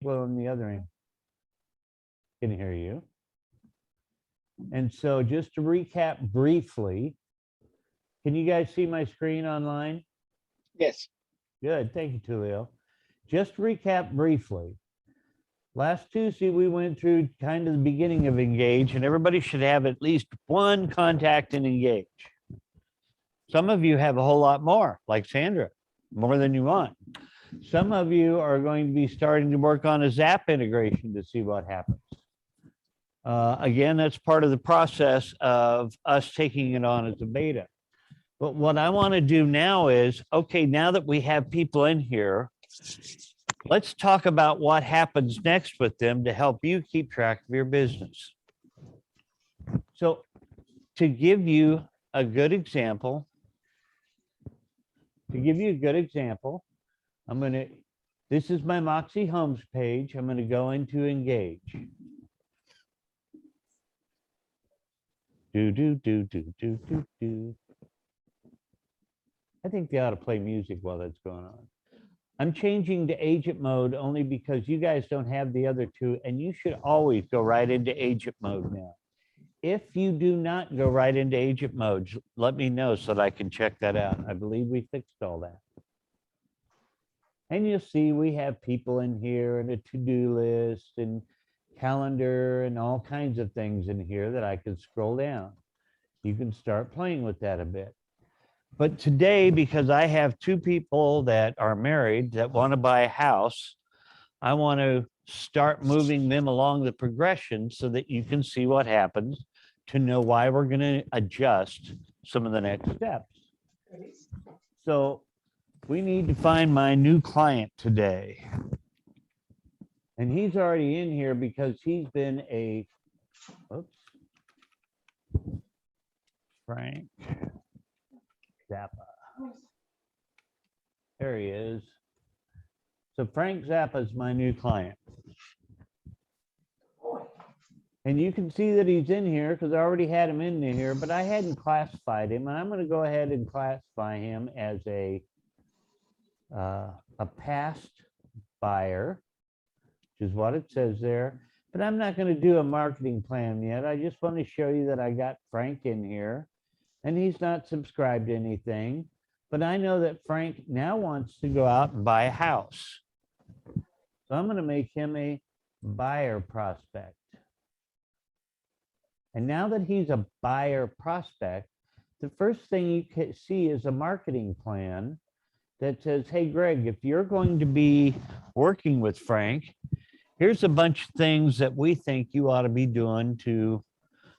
people on the other end can hear you. And so just to recap briefly, can you guys see my screen online? Yes. Good, thank you, Tulio. Just to recap briefly. Last Tuesday, we went through kind of the beginning of Engage, and everybody should have at least one contact in Engage. Some of you have a whole lot more, like Sandra, more than you want. Some of you are going to be starting to work on a Zap integration to see what happens. Again, that's part of the process of us taking it on as a beta. But what I want to do now is, okay, now that we have people in here, let's talk about what happens next with them to help you keep track of your business. So to give you a good example, this is my Moxie Homes page. I'm going to go into Engage. I think they ought to play music while that's going on. I'm changing to agent mode only because you guys don't have the other two, and you should always go right into agent mode now. If you do not go right into agent mode, let me know so that I can check that out. I believe we fixed all that. And you'll see we have people in here and a to-do list and calendar and all kinds of things in here that I can scroll down. You can start playing with that a bit. But today, because I have two people that are married that want to buy a house, I want to start moving them along the progression so that you can see what happens to know why we're going to adjust some of the next steps. So we need to find my new client today. And he's already in here because he's been a, oops, Frank Zappa. There he is. So Frank Zappa is my new client. And you can see that he's in here because I already had him in here, but I hadn't classified him. And I'm going to go ahead and classify him as a past buyer, which is what it says there. But I'm not going to do a marketing plan yet. I just want to show you that I got Frank in here. And he's not subscribed to anything, but I know that Frank now wants to go out and buy a house. So I'm going to make him a buyer prospect. And now that he's a buyer prospect, the first thing you can see is a marketing plan that says, hey, Greg, if you're going to be working with Frank, here's a bunch of things that we think you ought to be doing to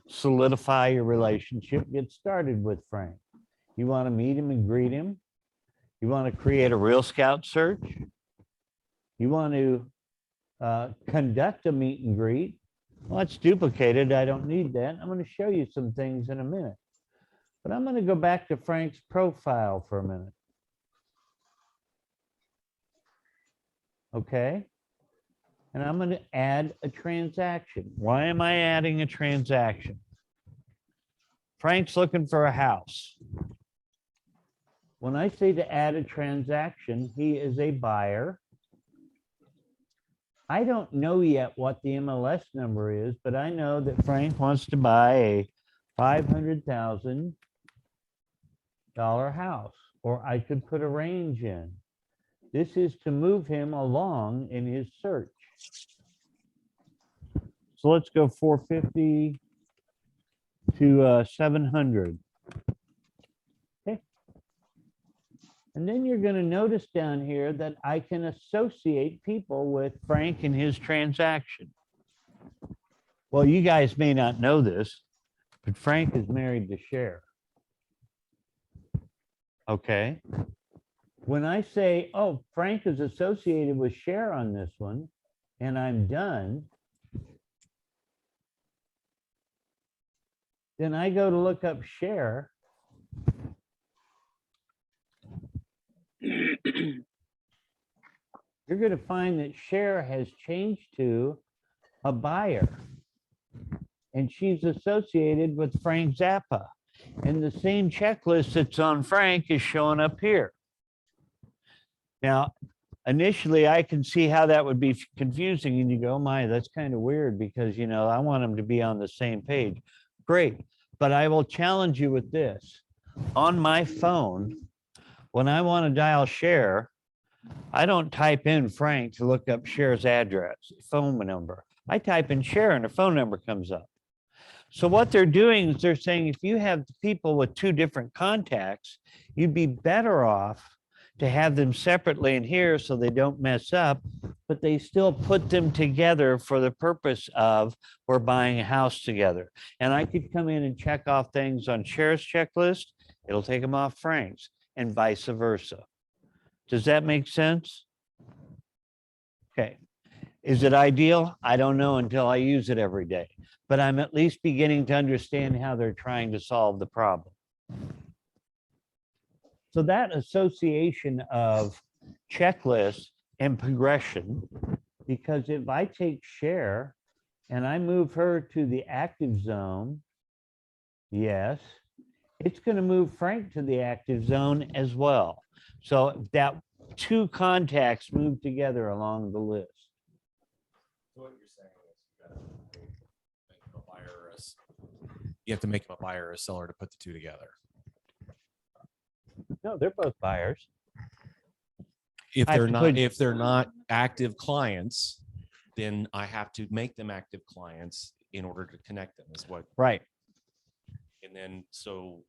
solidify your relationship, get started with Frank. You want to meet him and greet him. You want to create a Real Scout search. You want to conduct a meet and greet. Well, it's duplicated. I don't need that. I'm going to show you some things in a minute. But I'm going to go back to Frank's profile for a minute. Okay. And I'm going to add a transaction. Why am I adding a transaction? Frank's looking for a house. When I say to add a transaction, he is a buyer. I don't know yet what the MLS number is, but I know that Frank wants to buy a $500,000 house, or I could put a range in. This is to move him along in his search. So let's go 450 to 700. Okay. And then you're going to notice down here that I can associate people with Frank and his transaction. Well, you guys may not know this, but Frank is married to Cher. Okay. When I say, oh, Frank is associated with Cher on this one, and I'm done, then I go to look up Cher. You're going to find that Cher has changed to a buyer, and she's associated with Frank Zappa. And the same checklist that's on Frank is showing up here. Now, initially I can see how that would be confusing, and you go, oh my, that's kind of weird because, you know, I want them to be on the same page. Great. But I will challenge you with this. On my phone, when I want to dial Cher, I don't type in Frank to look up Cher's address, phone number. I type in Cher and her phone number comes up. So what they're doing is they're saying if you have people with two different contacts, you'd be better off to have them separately in here so they don't mess up, but they still put them together for the purpose of we're buying a house together. And I could come in and check off things on Cher's checklist. It'll take them off Frank's and vice versa. Does that make sense? Okay. Is it ideal? I don't know until I use it every day, but I'm at least beginning to understand how they're trying to solve the problem. So that association of checklist and progression, because if I take Cher and I move her to the active zone, yes, it's going to move Frank to the active zone as well. So that two contacts move together along the list. So what you're saying is you have to make him a buyer or a seller to put the two together. No, they're both buyers. If I they're have to not, put- if they're not active clients, then I have to make them active clients in order to connect them is what, Right. and then so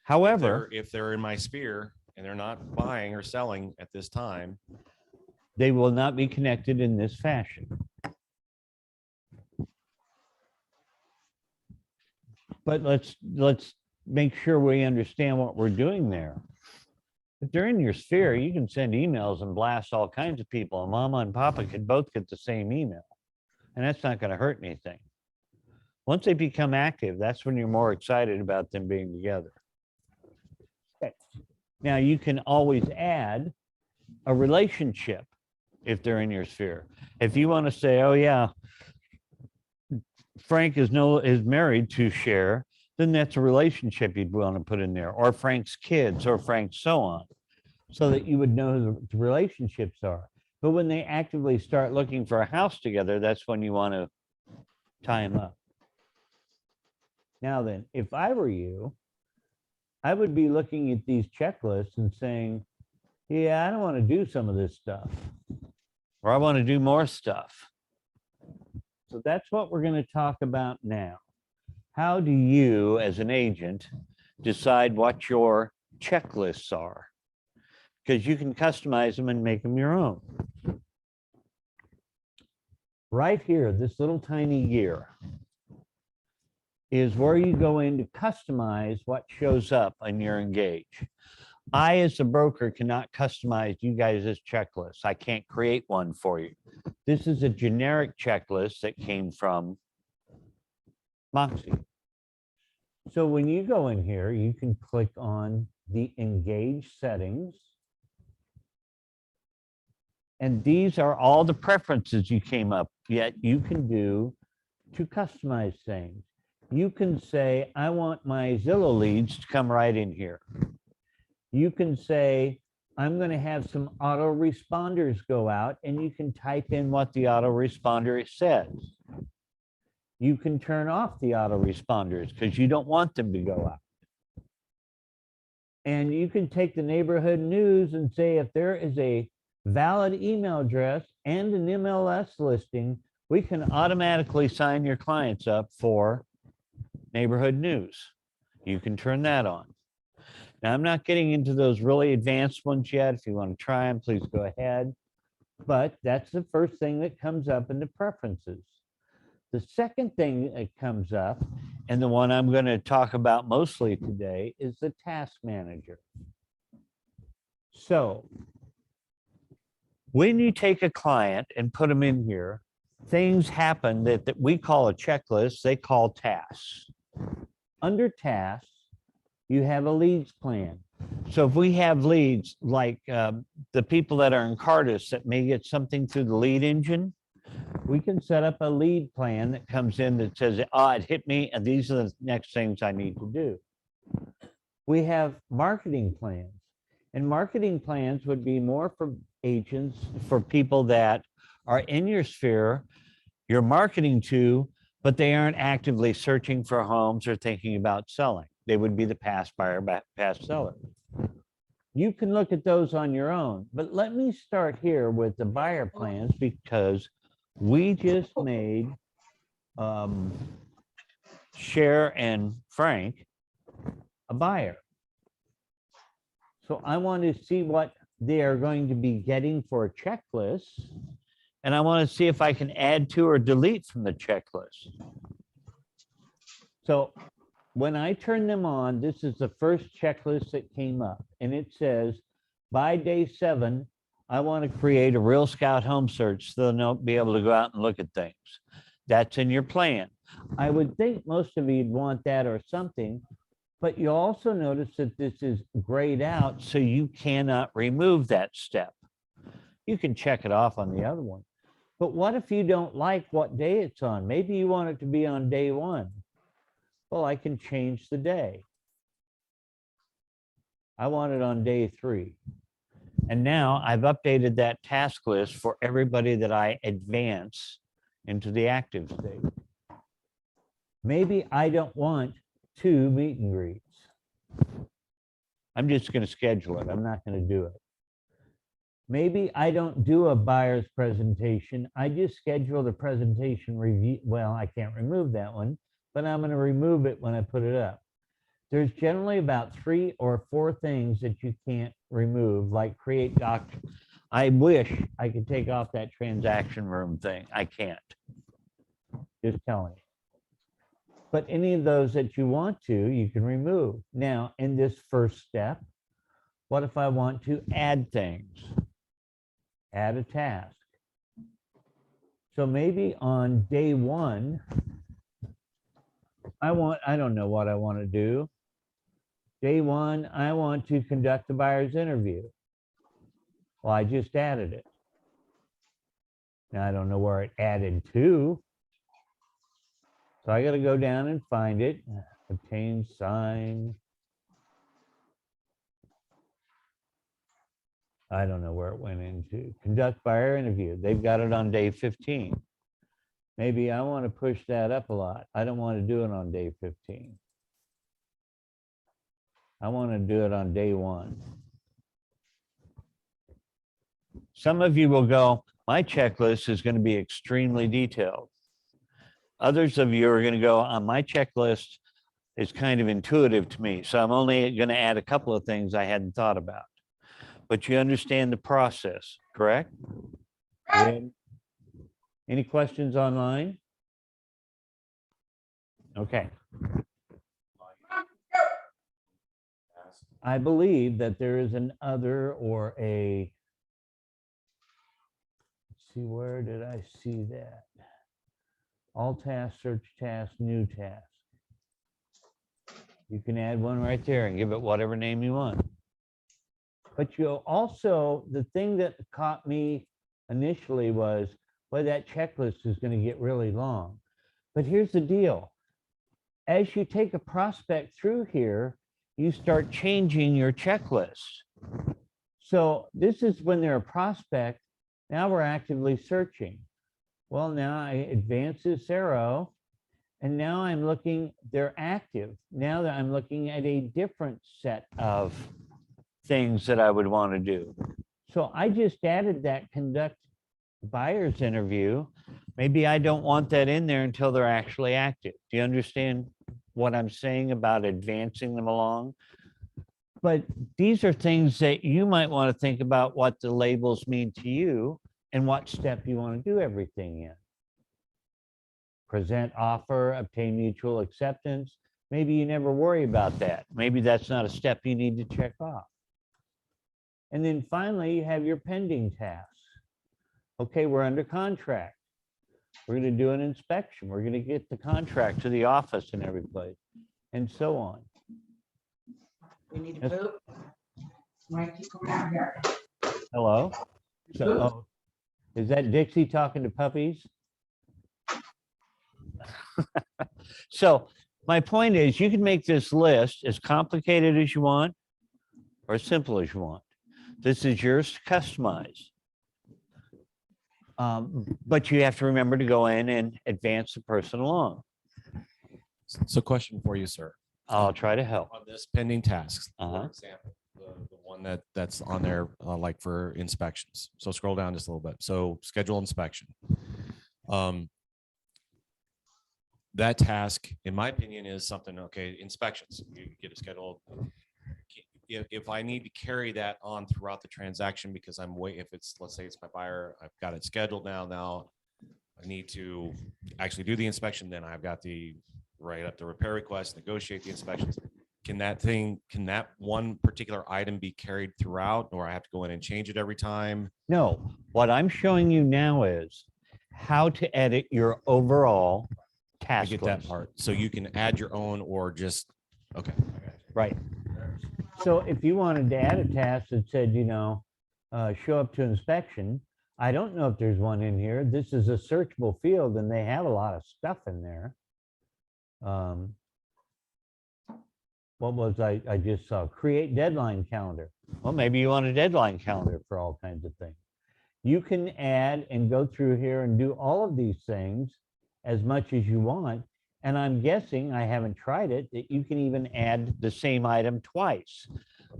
However, if they're in my sphere and they're not buying or selling at this time, they will not be connected in this fashion. But let's make sure we understand what we're doing there. If they're in your sphere, you can send emails and blast all kinds of people, and mama and papa could both get the same email. And that's not going to hurt anything. Once they become active, that's when you're more excited about them being together. Okay. Now you can always add a relationship if they're in your sphere. If you want to say, oh yeah, Frank is married to Cher, then that's a relationship you'd want to put in there, or Frank's kids, or Frank's so on, so that you would know who the relationships are. But when they actively start looking for a house together, that's when you want to tie them up. Now then, if I were you, I would be looking at these checklists and saying, yeah, I don't want to do some of this stuff, or I want to do more stuff. So that's what we're going to talk about now. How do you, as an agent, decide what your checklists are? Because you can customize them and make them your own. Right here, this little tiny gear is where you go in to customize what shows up on your Engage. I, as a broker, cannot customize you guys' checklists. I can't create one for you. This is a generic checklist that came from Moxie. So when you go in here, you can click on the Engage settings. And these are all the preferences you came up, yet you can do to customize things. You can say, I want my Zillow leads to come right in here. You can say, I'm going to have some autoresponders go out, and you can type in what the autoresponder says. You can turn off the autoresponders because you don't want them to go out. And you can take the neighborhood news and say, if there is a valid email address and an MLS listing, we can automatically sign your clients up for neighborhood news. You can turn that on. Now, I'm not getting into those really advanced ones yet. If you want to try them, please go ahead. But that's the first thing that comes up in the preferences. The second thing that comes up, and the one I'm going to talk about mostly today, is the task manager. So when you take a client and put them in here, things happen that we call a checklist, they call tasks. Under tasks, you have a leads plan. So if we have leads like the people that are in Cardis that may get something through the lead engine, we can set up a lead plan that comes in that says, oh, it hit me, and these are the next things I need to do. We have marketing plans, and marketing plans would be more for agents for people that are in your sphere, you're marketing to, but they aren't actively searching for homes or thinking about selling. They would be the past buyer, past seller. You can look at those on your own, but let me start here with the buyer plans because we just made Cher and Frank a buyer. So I want to see what they are going to be getting for a checklist. And I want to see if I can add to or delete from the checklist. So when I turn them on, this is the first checklist that came up. And it says, by day 7, I want to create a Real Scout home search so they'll be able to go out and look at things. That's in your plan. I would think most of you'd want that or something, but you also notice that this is grayed out, so you cannot remove that step. You can check it off on the other one. But what if you don't like what day it's on? Maybe you want it to be on day 1. Well, I can change the day. I want it on day 3. And now I've updated that task list for everybody that I advance into the active state. Maybe I don't want 2 meet and greets. I'm just going to schedule it. I'm not going to do it. Maybe I don't do a buyer's presentation. I just schedule the presentation review. Well, I can't remove that one, but I'm going to remove it when I put it up. There's generally about 3 or 4 things that you can't remove, like create doc. I wish I could take off that transaction room thing. I can't. Just telling you. But any of those that you want to, you can remove. Now, in this first step, what if I want to add things? Add a task. So maybe on day 1, I don't know what I want to do. Day 1, I want to conduct the buyer's interview. Well, I just added it. Now I don't know where it added to. So I got to go down and find it. Obtain, sign. I don't know where it went into. Conduct buyer interview. They've got it on day 15. Maybe I want to push that up a lot. I don't want to do it on day 15. I want to do it on day 1. Some of you will go, my checklist is going to be extremely detailed. Others of you are going to go, on my checklist is kind of intuitive to me. So I'm only going to add a couple of things I hadn't thought about. But you understand the process, correct? Any questions online? Okay. I believe that there is an other or a, let's see, where did I see that? All tasks, search task, new task. You can add one right there and give it whatever name you want. But you'll also, the thing that caught me initially was, well, that checklist is going to get really long. But here's the deal. As you take a prospect through here, you start changing your checklist. So this is when they're a prospect. Now we're actively searching. Well, now I advance this arrow, and now I'm looking, they're active. Now that I'm looking at a different set of things that I would want to do. So I just added that conduct buyer's interview. Maybe I don't want that in there until they're actually active. Do you understand what I'm saying about advancing them along? But these are things that you might want to think about what the labels mean to you and what step you want to do everything in. Present offer, obtain mutual acceptance. Maybe you never worry about that. Maybe that's not a step you need to check off. And then finally, you have your pending tasks. Okay, we're under contract. We're going to do an inspection. We're going to get the contract to the office and every place, and so on. We need to poop. Mikey, come out here. Hello? So, is that Dixie talking to puppies? So my point is, you can make this list as complicated as you want or as simple as you want. This is yours to customize. But you have to remember to go in and advance the person along. So question for you, sir. I'll try to help. On this pending tasks, for Uh-huh. example, the one that's on there, like for inspections. So scroll down just a little bit. So schedule inspection. That task, in my opinion, is something, okay, inspections, you get a schedule. If I need to carry that on throughout the transaction because I'm waiting, if it's, let's say it's my buyer, I've got it scheduled now I need to actually do the inspection, then I've got the write up the repair request, negotiate the inspections. Can that one particular item be carried throughout, or I have to go in and change it every time? No, what I'm showing you now is how to edit your overall I task get that list. part. So you can add your own or just, okay. Right. So if you wanted to add a task that said, show up to inspection, I don't know if there's one in here. This is a searchable field and they have a lot of stuff in there. What was I just saw? Create deadline calendar. Well, maybe you want a deadline calendar for all kinds of things. You can add and go through here and do all of these things as much as you want. And I'm guessing, I haven't tried it, that you can even add the same item twice.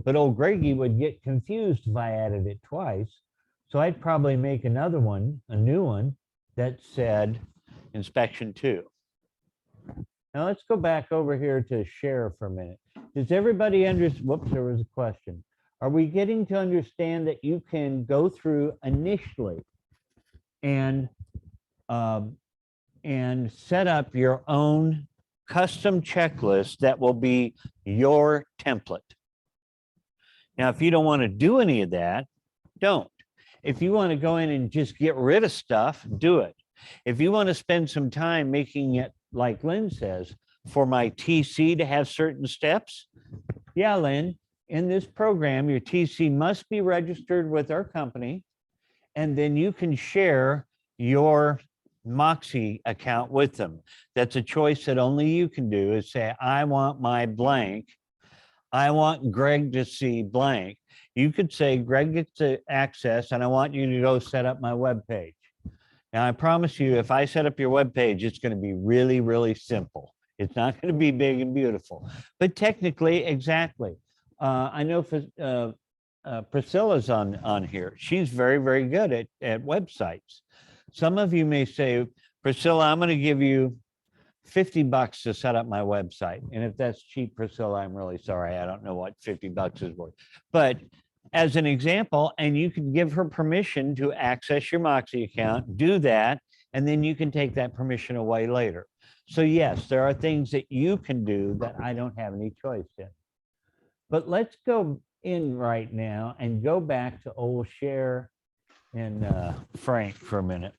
But old Greggy would get confused if I added it twice. So I'd probably make another one, a new one, that said inspection 2. Now let's go back over here to share for a minute. Does everybody whoops, there was a question. Are we getting to understand that you can go through initially and set up your own custom checklist that will be your template? Now, if you don't want to do any of that, don't. If you want to go in and just get rid of stuff, do it. If you want to spend some time making it, like Lynn says, for my TC to have certain steps, yeah, Lynn, in this program, your TC must be registered with our company, and then you can share your Moxie account with them. That's a choice that only you can do, is say, I want my blank. I want Greg to see blank. You could say, Greg gets to access, and I want you to go set up my web page. Now, I promise you, if I set up your web page, it's going to be really, really simple. It's not going to be big and beautiful, but technically, exactly. I know Priscilla's on here. She's very, very good at websites. Some of you may say, Priscilla, I'm going to give you $50 to set up my website. And if that's cheap, Priscilla, I'm really sorry. I don't know what $50 is worth. But as an example, and you can give her permission to access your Moxie account, do that, and then you can take that permission away later. So yes, there are things that you can do that I don't have any choice in. But let's go in right now and go back to old Cher and Frank for a minute.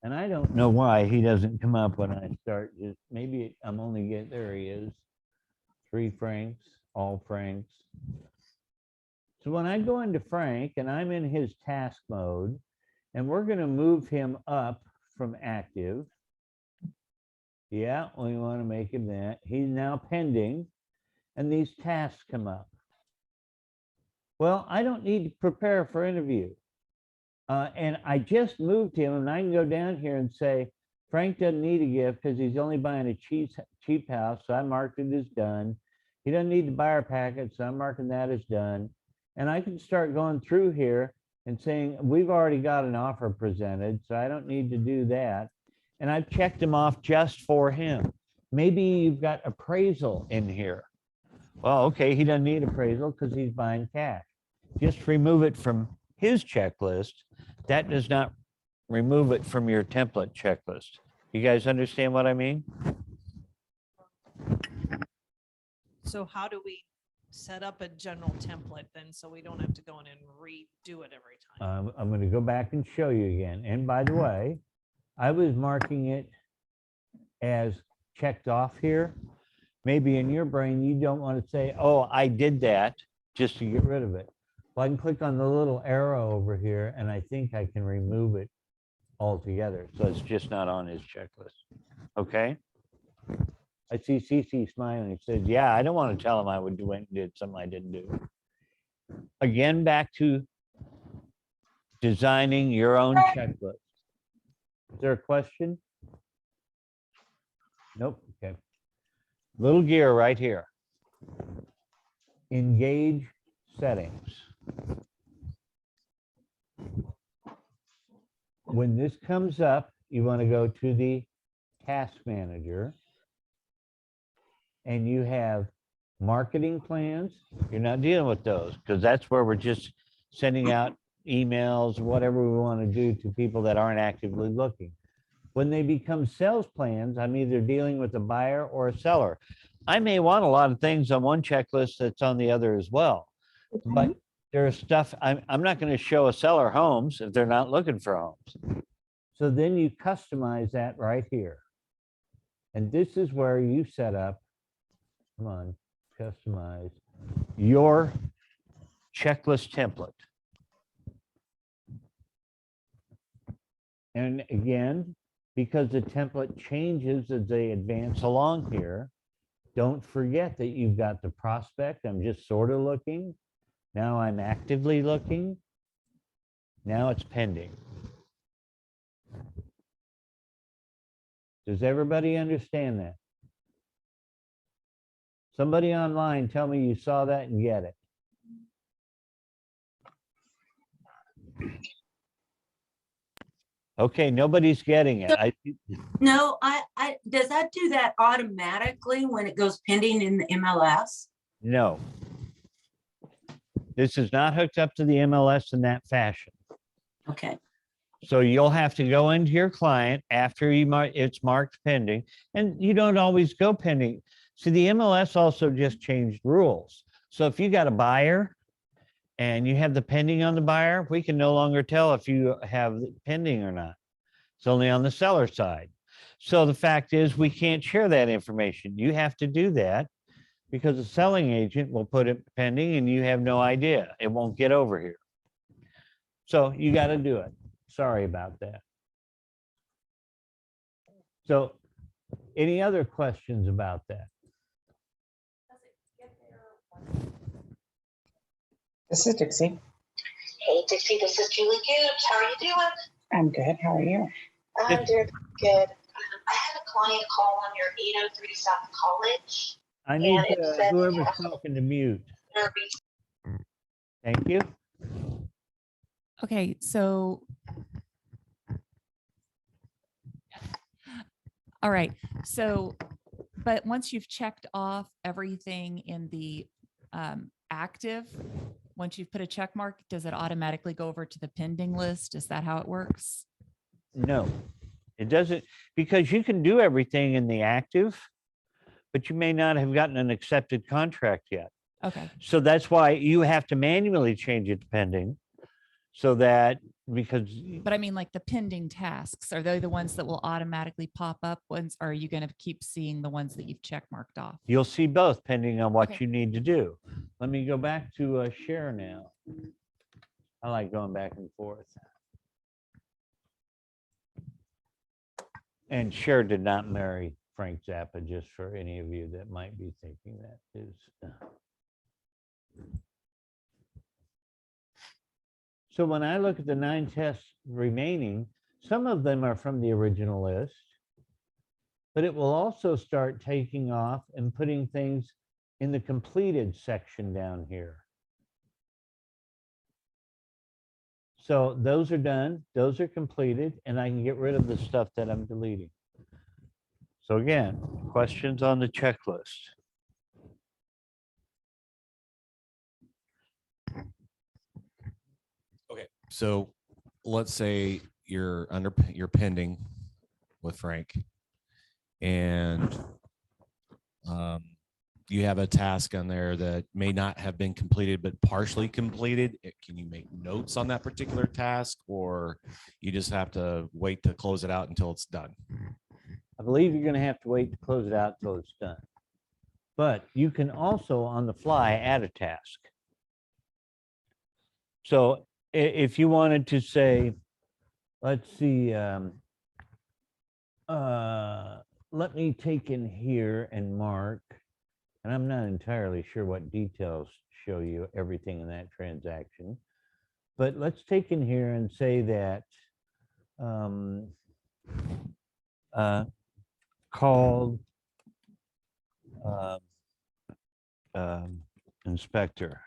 And I don't know why he doesn't come up when I start. Maybe I'm only getting, there he is. 3 Franks, all Franks. So when I go into Frank and I'm in his task mode, and we're going to move him up from active. Yeah, we want to make him that. He's now pending, and these tasks come up. Well, I don't need to prepare for interview. And I just moved him, and I can go down here and say, Frank doesn't need a gift because he's only buying a cheap house, so I marked it as done. He doesn't need the buyer packet, so I'm marking that as done. And I can start going through here and saying, we've already got an offer presented, so I don't need to do that. And I've checked him off just for him. Maybe you've got appraisal in here. Well, okay, he doesn't need appraisal because he's buying cash. Just remove it from his checklist. That does not remove it from your template checklist. You guys understand what I mean? So how do we set up a general template then, so we don't have to go in and redo it every time? I'm going to go back and show you again. And by the way, I was marking it as checked off here. Maybe in your brain, you don't want to say, oh, I did that just to get rid of it. Well, I can click on the little arrow over here, and I think I can remove it altogether. So it's just not on his checklist. Okay. I see CC smiling. He says, yeah, I don't want to tell him I would went and did something I didn't do. Again, back to designing your own checklist. Is there a question? Nope, okay. Little gear right here. Engage settings. When this comes up, you want to go to the task manager. And you have marketing plans. You're not dealing with those because that's where we're just sending out emails, whatever we want to do to people that aren't actively looking. When they become sales plans, I'm either dealing with a buyer or a seller. I may want a lot of things on one checklist that's on the other as well. But there's stuff, I'm not going to show a seller homes if they're not looking for homes. So then you customize that right here. And this is where you set up, come on, customize your checklist template. And again, because the template changes as they advance along here, don't forget that you've got the prospect. I'm just sort of looking. Now I'm actively looking. Now it's pending. Does everybody understand that? Somebody online, tell me you saw that and get it. Okay, nobody's getting it. No, does that do that automatically when it goes pending in the MLS? No. This is not hooked up to the MLS in that fashion. Okay, So you'll have to go into your client after it's marked pending, and you don't always go pending. See, the MLS also just changed rules. So if you got a buyer and you have the pending on the buyer, we can no longer tell if you have pending or not. It's only on the seller side. So the fact is we can't share that information. You have to do that because the selling agent will put it pending and you have no idea. It won't get over here. So you got to do it. Sorry about that. So any other questions about that? This is Dixie. Hey Dixie, this is Julie Gibbs. How are you doing? I'm good. How are you? I'm doing good. I had a client call on your 803 South College. I need And it said whoever's it has talking to mute. Derby. Thank you. Okay, so. All right, so, but once you've checked off everything in the active, once you've put a check mark, does it automatically go over to the pending list? Is that how it works? No, it doesn't, because you can do everything in the active, but you may not have gotten an accepted contract yet. Okay, So that's why you have to manually change it to pending. So that, because but I mean, like the pending tasks, are they the ones that will automatically pop up once, or are you going to keep seeing the ones that you've check marked off? you'll see both depending on what Okay. you need to do. Let me go back to share now. I like going back and forth. And Cher did not marry Frank Zappa, just for any of you that might be thinking that is. So when I look at the 9 tests remaining, some of them are from the original list, but it will also start taking off and putting things in the completed section down here. So those are done, those are completed, and I can get rid of the stuff that I'm deleting. So again, questions on the checklist. Okay, so let's say you're pending with Frank, and you have a task on there that may not have been completed but partially completed. Can you make notes on that particular task, or you just have to wait to close it out until it's done? I believe you're going to have to wait to close it out until it's done. But you can also on the fly add a task. So if you wanted to say, let's see, let me take in here and mark, and I'm not entirely sure what details show you everything in that transaction. But let's take in here and say that called inspector.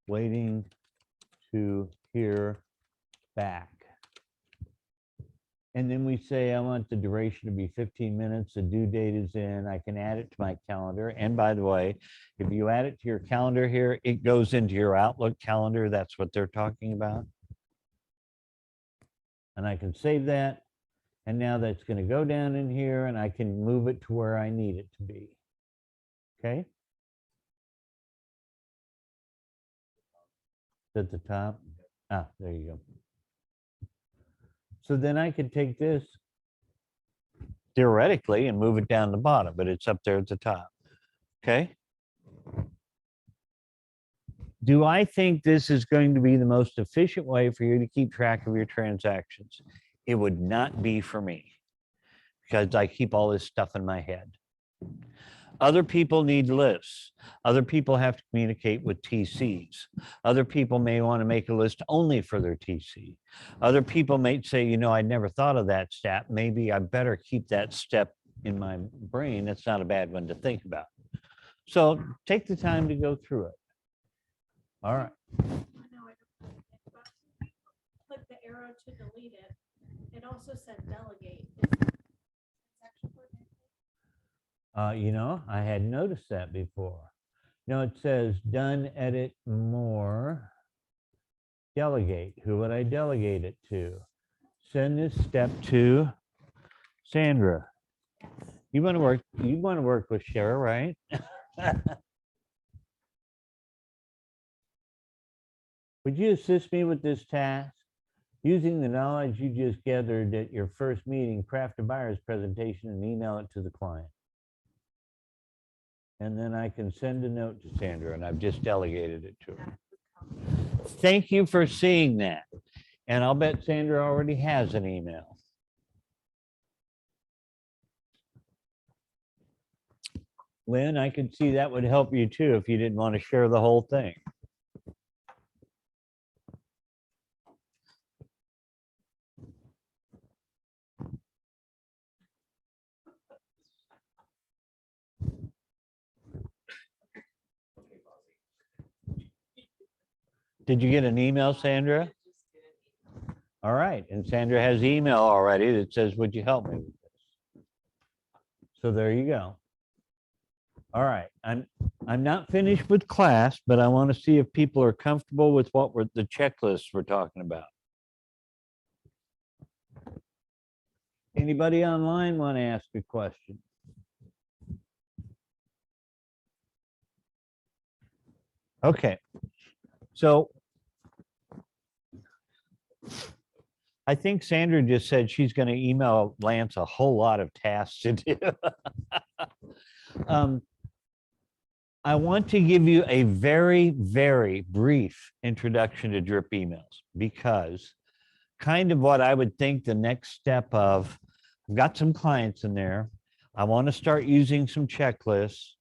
Waiting to hear back. And then we say, I want the duration to be 15 minutes. The due date is in. I can add it to my calendar. And by the way, if you add it to your calendar here, it goes into your Outlook calendar. That's what they're talking about. And I can save that. And now that's going to go down in here and I can move it to where I need it to be. Okay. At the top. Ah, there you go. So then I could take this theoretically and move it down the bottom, but it's up there at the top. Okay. Do I think this is going to be the most efficient way for you to keep track of your transactions? It would not be for me because I keep all this stuff in my head. Other people need lists. Other people have to communicate with TCs. Other people may want to make a list only for their TC. Other people may say, you know, I never thought of that step. Maybe I better keep that step in my brain. That's not a bad one to think about. So take the time to go through it. All right. Click the arrow to delete it. It also said delegate. You know, I had noticed that before. No, it says done, edit, more, delegate. Who would I delegate it to? Send this step to Sandra. You want to work with Shara, right? Would you assist me with this task? Using the knowledge you just gathered at your first meeting, craft a buyer's presentation and email it to the client. And then I can send a note to Sandra, and I've just delegated it to her. Thank you for seeing that. And I'll bet Sandra already has an email. Lynn, I could see that would help you too if you didn't want to share the whole thing. Did you get an email, Sandra? All right, and Sandra has email already that says, would you help me with this? So there you go. All right, I'm not finished with class, but I want to see if people are comfortable with what the checklists we're talking about. Anybody online want to ask a question? Okay, so I think Sandra just said she's going to email Lance a whole lot of tasks to do. I want to give you a very, very brief introduction to drip emails because kind of what I would think the next step of, I've got some clients in there. I want to start using some checklists.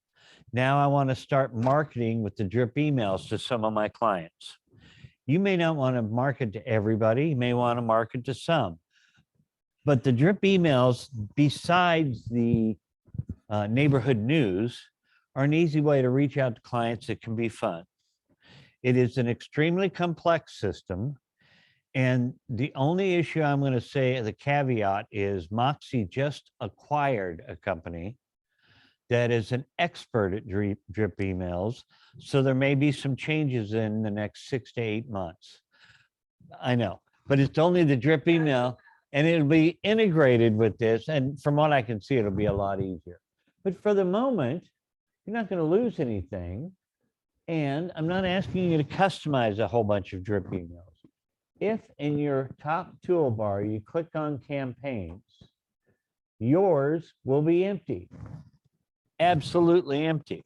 Now I want to start marketing with the drip emails to some of my clients. You may not want to market to everybody. You may want to market to some. But the drip emails, besides the neighborhood news, are an easy way to reach out to clients that can be fun. It is an extremely complex system. And the only issue I'm going to say as a caveat is Moxie just acquired a company that is an expert at drip emails. So there may be some changes in the next 6 to 8 months. I know, but it's only the drip email and it'll be integrated with this. And from what I can see, it'll be a lot easier. But for the moment, you're not going to lose anything. And I'm not asking you to customize a whole bunch of drip emails. If in your top toolbar, you click on campaigns, yours will be empty. Absolutely empty.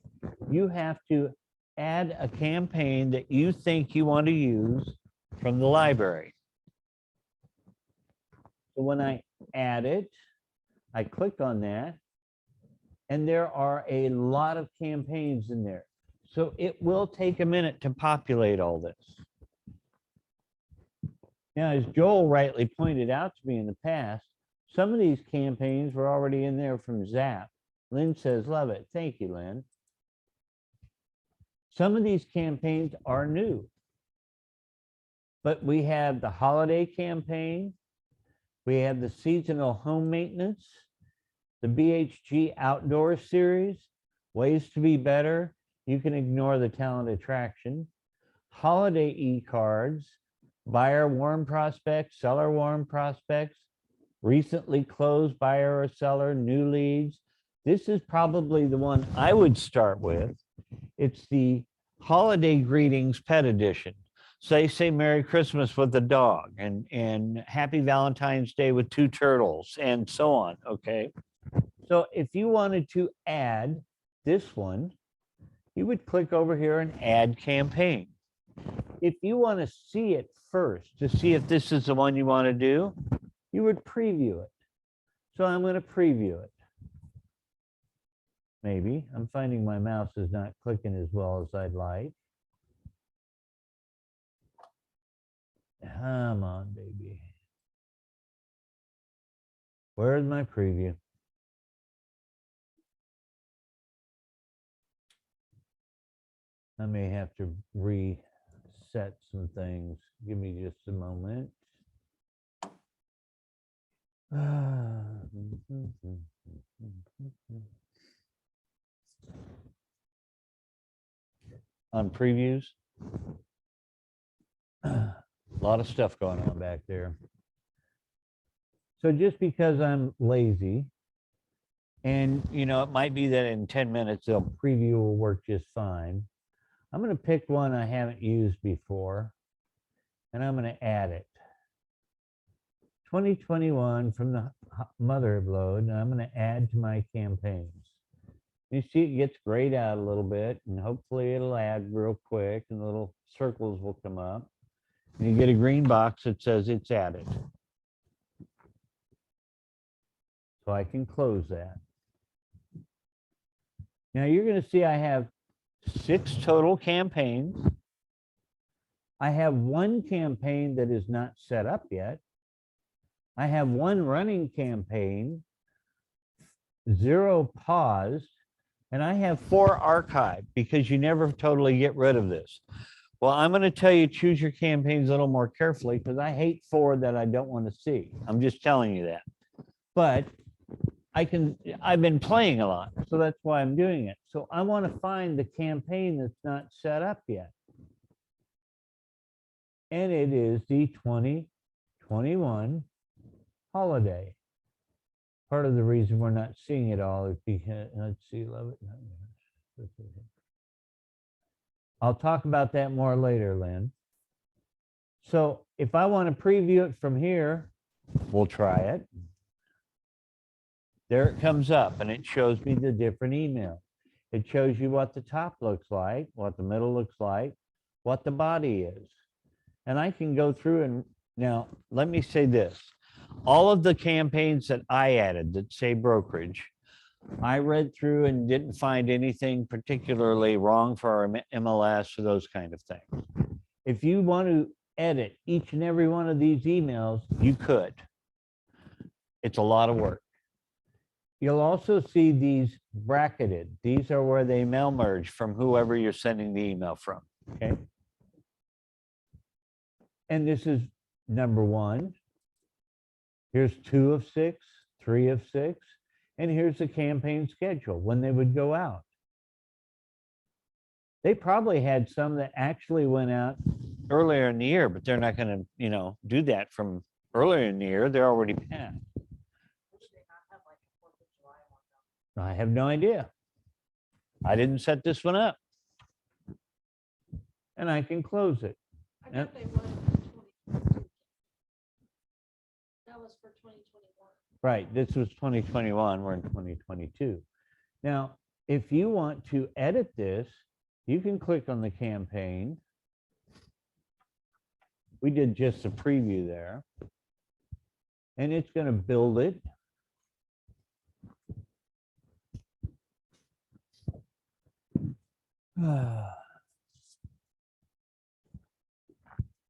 You have to add a campaign that you think you want to use from the library. So when add it. I click on that. And there are a lot of campaigns in there. So it will take a minute to populate all this. Now, as Joel rightly pointed out to me in the past, some of these campaigns were already in there from Zap. Lynn says, love it. Thank you, Lynn. Some of these campaigns are new. But we have the holiday campaign. We have the seasonal home maintenance, the BHG outdoor series, ways to be better. You can ignore the talent attraction, holiday e-cards, buyer warm prospects, seller warm prospects, recently closed buyer or seller, new leads. This is probably the one I would start with. It's the holiday greetings pet edition. So they say Merry Christmas with the dog and Happy Valentine's Day with 2 turtles and so on, okay? So if you wanted to add this one, you would click over here and add campaign. If you want to see it first to see if this is the one you want to do, you would preview it. So I'm going to preview it. Maybe. I'm finding my mouse is not clicking as well as I'd like. Come on, baby. Where's my preview? I may have to reset some things. Give me just a moment. On previews. A lot of stuff going on back there. So just because I'm lazy, and you know, it might be that in 10 minutes, the preview will work just fine. I'm going to pick one I haven't used before, and I'm going to add it. 2021 from the mother load, and I'm going to add to my campaigns. You see it gets grayed out a little bit, and hopefully it'll add real quick, and little circles will come up. And you get a green box that says it's added. So I can close that. Now you're going to see I have 6 total campaigns. I have 1 campaign that is not set up yet. I have 1 running campaign, 0 paused, and I have 4 archived because you never totally get rid of this. Well, I'm going to tell you, choose your campaigns a little more carefully because I hate 4 that I don't want to see. I'm just telling you that. But I've been playing a lot, so that's why I'm doing it. So I want to find the campaign that's not set up yet. And it is the 2021 holiday. Part of the reason we're not seeing it all is because, let's see, I'll talk about that more later, Lynn. So if I want to preview it from here, we'll try it. There it comes up and it shows me the different emails. It shows you what the top looks like, what the middle looks like, what the body is. And I can go through and now let me say this. All of the campaigns that I added that say brokerage, I read through and didn't find anything particularly wrong for our MLS or those kind of things. If you want to edit each and every one of these emails, you could. It's a lot of work. You'll also see these bracketed. These are where they mail merge from whoever you're sending the email from, okay? And this is number 1. Here's 2 of 6, 3 of 6, and here's the campaign schedule when they would go out. They probably had some that actually went out earlier in the year, but they're not going to, do that from earlier in the year. They're already past. I have no idea. I didn't set this one up. And I can close it. I Yep. thought they wanted for 2022. That was for 2021. Right, this was 2021, we're in 2022. Now, if you want to edit this, you can click on the campaign. We did just a preview there. and it's going to build it.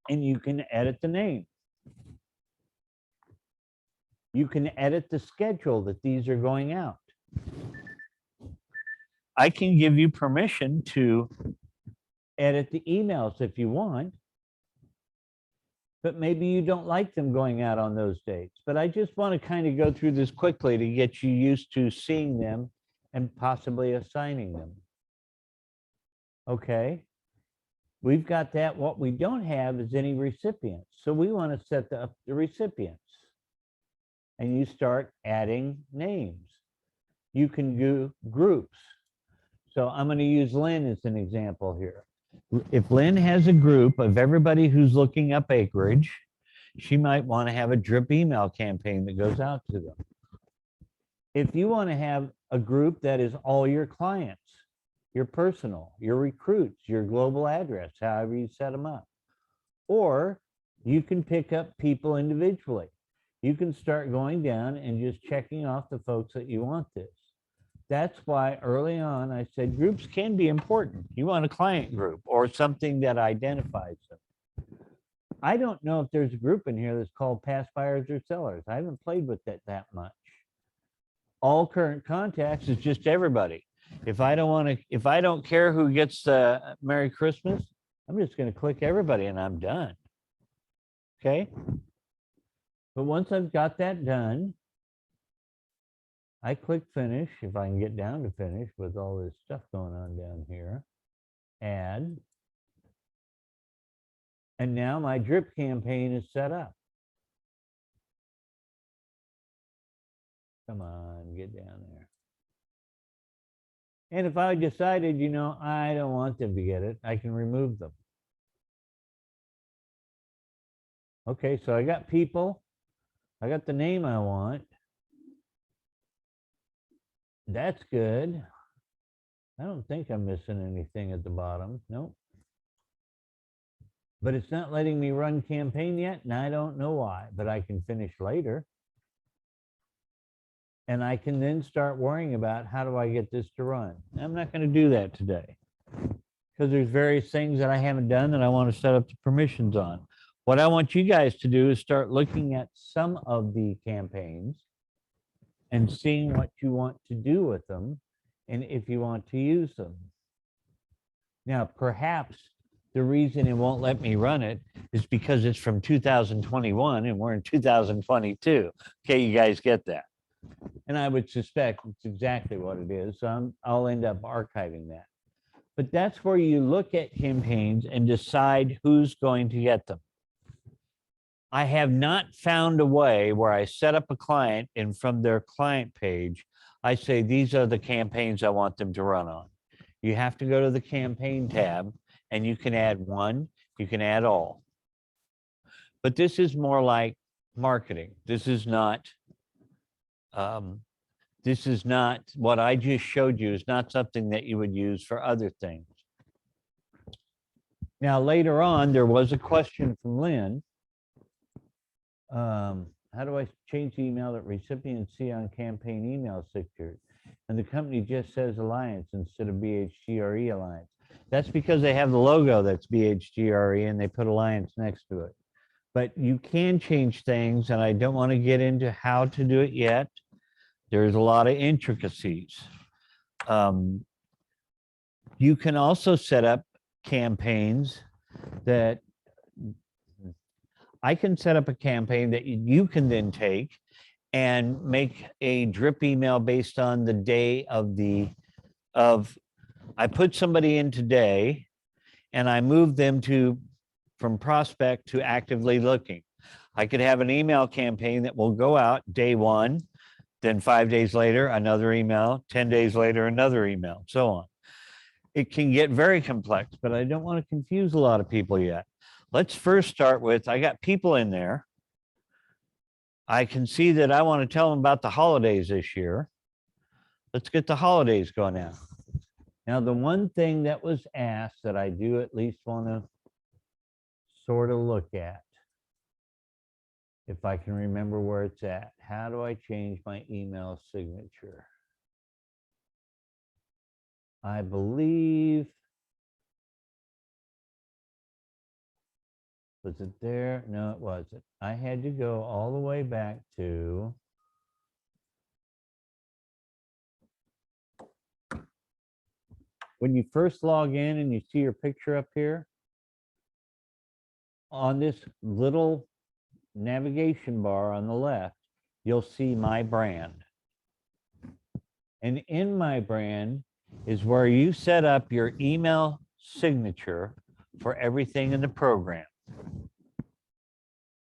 And you can edit the name. You can edit the schedule that these are going out. I can give you permission to edit the emails if you want, but maybe you don't like them going out on those dates. But I just want to kind of go through this quickly to get you used to seeing them and possibly assigning them. Okay. We've got that. What we don't have is any recipients. So we want to set up the recipients. And you start adding names. You can do groups. So I'm going to use Lynn as an example here. If Lynn has a group of everybody who's looking up acreage, she might want to have a drip email campaign that goes out to them. If you want to have a group that is all your clients, your personal, your recruits, your global address, however you set them up. Or you can pick up people individually. You can start going down and just checking off the folks that you want this. That's why early on I said groups can be important. You want a client group or something that identifies them. I don't know if there's a group in here that's called past buyers or sellers. I haven't played with it that much. All current contacts is just everybody. If I don't care who gets Merry Christmas, I'm just going to click everybody and I'm done. Okay. But once I've got that done, I click finish, if I can get down to finish with all this stuff going on down here, add. And now my drip campaign is set up. Come on, get down there. And if I decided, you know, I don't want them to get it, I can remove them. Okay, so I got people. I got the name I want. That's good. I don't think I'm missing anything at the bottom. Nope. But it's not letting me run campaign yet, and I don't know why, but I can finish later. And I can then start worrying about how do I get this to run. I'm not going to do that today because there's various things that I haven't done that I want to set up the permissions on. What I want you guys to do is start looking at some of the campaigns and seeing what you want to do with them and if you want to use them. Now, perhaps the reason it won't let me run it is because it's from 2021 and we're in 2022. Okay, you guys get that? And I would suspect it's exactly what it is. So I'll end up archiving that. But that's where you look at campaigns and decide who's going to get them. I have not found a way where I set up a client and from their client page, I say, these are the campaigns I want them to run on. You have to go to the campaign tab and you can add one, you can add all. But this is more like marketing. This is not what I just showed you is not something that you would use for other things. Now, later on, there was a question from Lynn. How do I change the email that recipients see on campaign email signatures? And the company just says Alliance instead of BHGRE Alliance. That's because they have the logo that's BHGRE and they put Alliance next to it. But you can change things, and I don't want to get into how to do it yet. There's a lot of intricacies. You can also set up campaigns that I can set up a campaign that you can then take and make a drip email based on the day of I put somebody in today and I move them from prospect to actively looking. I could have an email campaign that will go out day one, then 5 days later, another email, 10 days later, another email, so on. It can get very complex, but I don't want to confuse a lot of people yet. Let's first start with, I got people in there. I can see that I want to tell them about the holidays this year. Let's get the holidays going now. Now, the one thing that was asked that I do at least want to sort of look at If I can remember where it's at. How do I change my email signature? I believe. Was it there? No, it wasn't. I had to go all the way back to. When you first log in and you see your picture up here, on this little navigation bar on the left, you'll see my brand. And in my brand is where you set up your email signature for everything in the program.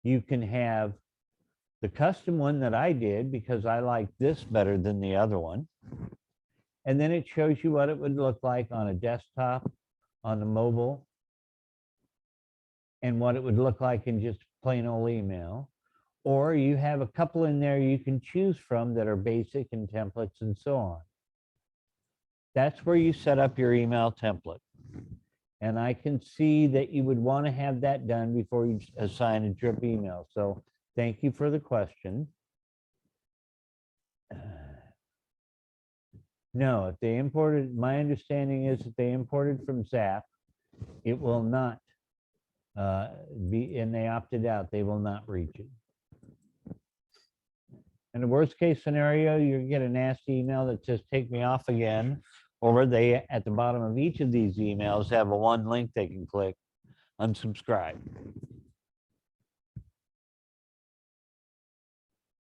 You can have the custom one that I did because I like this better than the other one. And then it shows you what it would look like on a desktop, on the mobile, and what it would look like in just plain old email. Or you have a couple in there you can choose from that are basic and templates and so on. That's where you set up your email template. And I can see that you would want to have that done before you assign a drip email. So thank you for the question. No, if they imported, my understanding is that they imported from Zap, it will not be, and they opted out, they will not reach it. In the worst case scenario, you get a nasty email that says, take me off again. Or they, at the bottom of each of these emails, have a one link they can click, unsubscribe.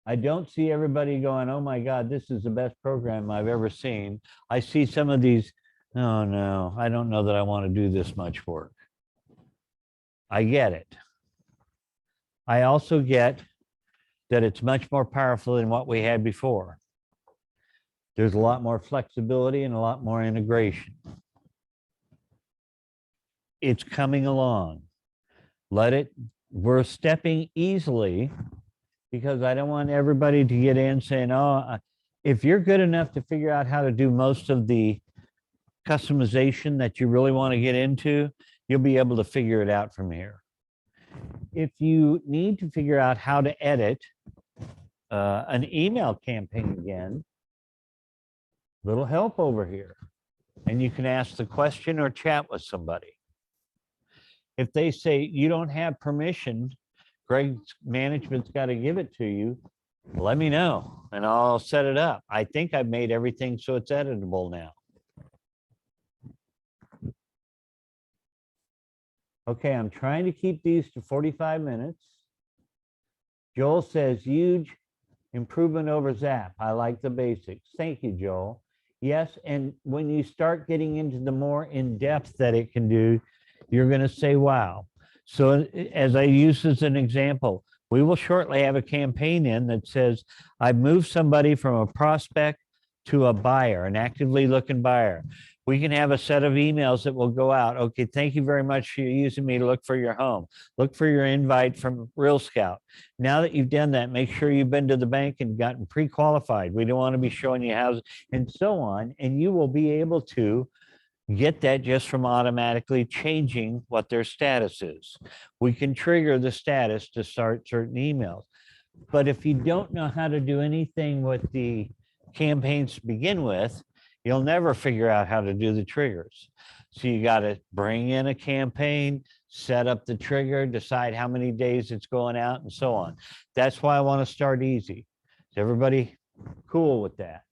I don't see everybody going, oh my God, this is the best program I've ever seen. I see some of these, oh no, I don't know that I want to do this much work. I get it. I also get that it's much more powerful than what we had before. There's a lot more flexibility and a lot more integration. It's coming along. Let it, we're stepping easily because I don't want everybody to get in saying, oh, if you're good enough to figure out how to do most of the customization that you really want to get into, you'll be able to figure it out from here. If you need to figure out how to edit an email campaign again, little help over here. And you can ask the question or chat with somebody. If they say you don't have permission, Greg's management's got to give it to you, let me know and I'll set it up. I think I've made everything so it's editable now. Okay, I'm trying to keep these to 45 minutes. Joel says huge improvement over Zap. I like the basics. Thank you, Joel. Yes, and when you start getting into the more in-depth that it can do, you're going to say, wow. So as I use as an example, we will shortly have a campaign in that says, I've moved somebody from a prospect to a buyer, an actively looking buyer. We can have a set of emails that will go out. Okay, thank you very much for using me to look for your home. Look for your invite from Real Scout. Now that you've done that, make sure you've been to the bank and gotten pre-qualified. We don't want to be showing you houses and so on. And you will be able to get that just from automatically changing what their status is. We can trigger the status to start certain emails. But if you don't know how to do anything with the campaigns to begin with, you'll never figure out how to do the triggers. So you got to bring in a campaign, set up the trigger, decide how many days it's going out and so on. That's why I want to start easy. Is everybody cool with that?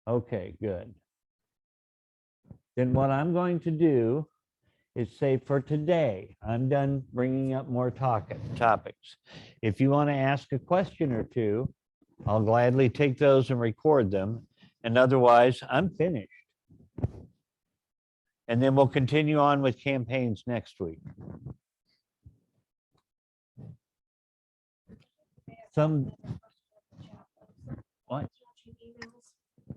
Okay, good. Then what I'm going to do is say for today, I'm done bringing up more topics. If you want to ask a question or two, I'll gladly take those and record them. And otherwise, I'm finished. And then we'll continue on with campaigns next week. What?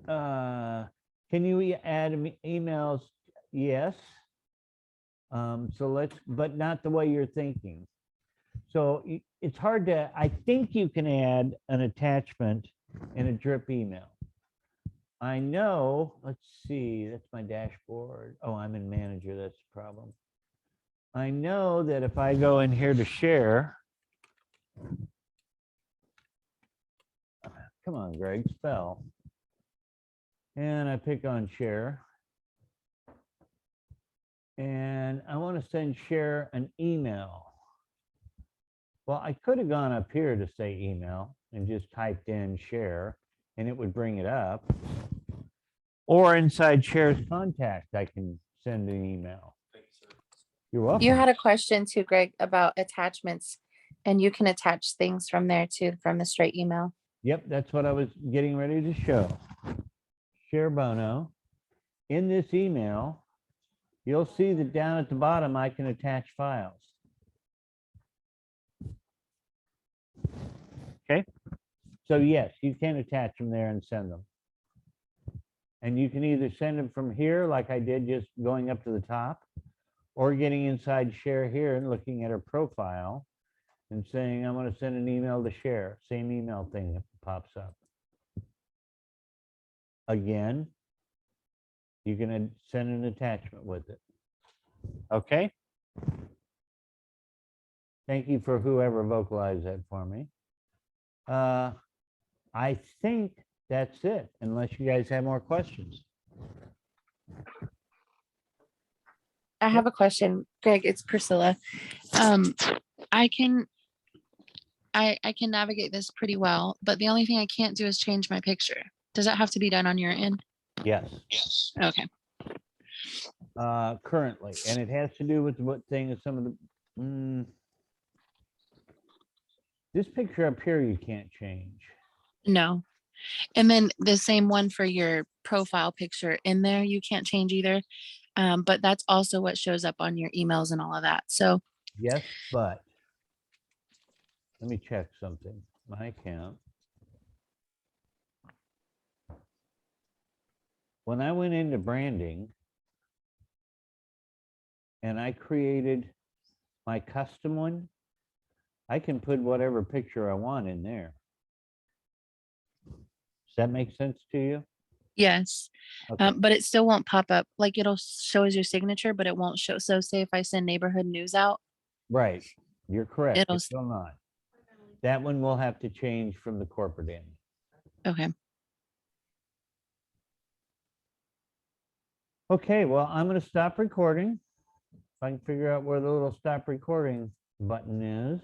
Can you add emails? Yes. So let's, but not the way you're thinking. So it's hard to, I think you can add an attachment in a drip email. I know, let's see, that's my dashboard. Oh, I'm in manager, that's the problem. I know that if I go in here to share, Come on, Greg, spell. And I pick on share. And I want to send share an email. Well, I could have gone up here to say email and just typed in share and it would bring it up. Or inside share's contact, I can send an email. You're welcome. You had a question too, Greg, about attachments, and you can attach things from there too, from the straight email. Yep, that's what I was getting ready to show. Share Bono. In this email, you'll see that down at the bottom, I can attach files. Okay, so yes, you can attach them there and send them. And you can either send them from here, like I did, just going up to the top, or getting inside share here and looking at her profile and saying, I want to send an email to share, same email thing that pops up. Again, you can send an attachment with it. Okay. Thank you for whoever vocalized that for me. I think that's it, unless you guys have more questions. I have a question, Greg. It's Priscilla. I can navigate this pretty well, but the only thing I can't do is change my picture. Does that have to be done on your end? Yes. Okay. Currently, and it has to do with what thing is some of the, this picture up here you can't change. No. And then the same one for your profile picture in there, you can't change either. But that's also what shows up on your emails and all of that. So Yes, but let me check something. My account. When I went into branding and I created my custom one, I can put whatever picture I want in there. Does that make sense to you? yes, Okay. but it still won't pop up. Like it'll show as your signature, but it won't show. So say if I send neighborhood news out, Right. You're correct. It'll It's still not. That one will have to change from the corporate end. okay. Okay, well, I'm going to stop recording. If I can figure out where the little stop recording button is.